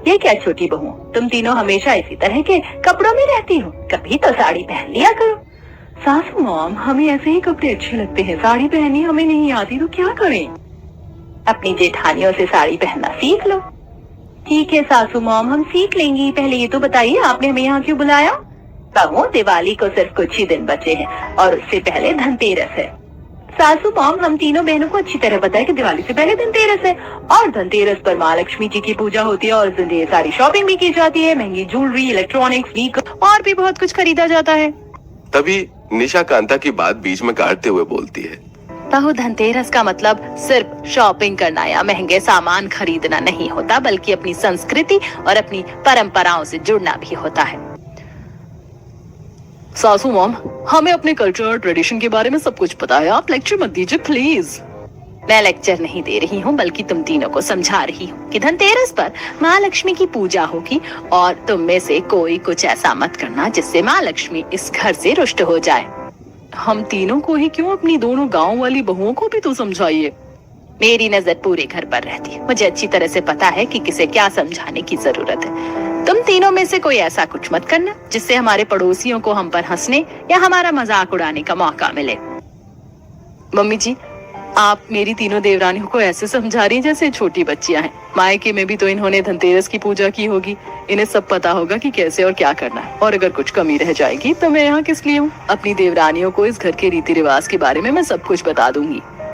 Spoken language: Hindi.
ये क्या छोटी बहू, तुम तीनों हमेशा इसी तरह के कपड़ों में रहती हो, कभी तो साड़ी पहन लिया करो। सासू मॉम, हमें ऐसे ही कपड़े अच्छे लगते हैं, साड़ी पहननी हमें नहीं आती तो क्या करें? अपनी जेठानियों से साड़ी पहनना सीख लो। ठीक है सासू मॉम, हम सीख लेंगी। पहले ये तो बताइए आपने हमें यहाँ क्यों बुलाया? बहू, दिवाली को सिर्फ कुछ ही दिन बचे हैं और उससे पहले धनतेरस है। सासू मॉम, हम तीनों बहनों को अच्छी तरह पता है कि दिवाली से पहले धनतेरस है और धनतेरस पर माँ लक्ष्मी जी की पूजा होती है और ढेर सारी शॉपिंग भी की जाती है, महंगी ज्वेलरी, इलेक्ट्रॉनिक्स, व्हीकल और भी बहुत कुछ खरीदा जाता है। तभी निशा कांता की बात बीच में काटते हुए बोलती है, बहू, धनतेरस का मतलब सिर्फ शॉपिंग करना या महंगे सामान खरीदना नहीं होता, बल्कि अपनी संस्कृति और अपनी परंपराओं से जुड़ना भी होता है। सासू मॉम, हमें अपने कल्चर और ट्रेडिशन के बारे में सब कुछ पता है, आप लेक्चर मत दीजिए प्लीज। मैं लेक्चर नहीं दे रही हूँ, बल्कि तुम तीनों को समझा रही हूँ कि धनतेरस पर माँ लक्ष्मी की पूजा होगी और तुम में से कोई कुछ ऐसा मत करना जिससे माँ लक्ष्मी इस घर से रुष्ट हो जाए। हम तीनों को ही क्यों, अपनी दोनों गांव वाली बहुओं को भी तो समझाइए। मेरी नजर पूरे घर पर रहती है, मुझे अच्छी तरह से पता है कि किसे क्या समझाने की जरूरत है। तुम तीनों में से कोई ऐसा कुछ मत करना जिससे हमारे पड़ोसियों को हम पर हंसने या हमारा मजाक उड़ाने का मौका मिले। मम्मी जी, आप मेरी तीनों देवरानियों को ऐसे समझा रही जैसे छोटी बच्चियां हैं। मायके में भी तो इन्होंने धनतेरस की पूजा की होगी, इन्हें सब पता होगा कि कैसे और क्या करना है। और अगर कुछ कमी रह जाएगी तो मैं यहाँ किस लिए हूँ? अपनी देवरानियों को इस घर के रीति रिवाज के बारे में मैं सब कुछ बता दूंगी।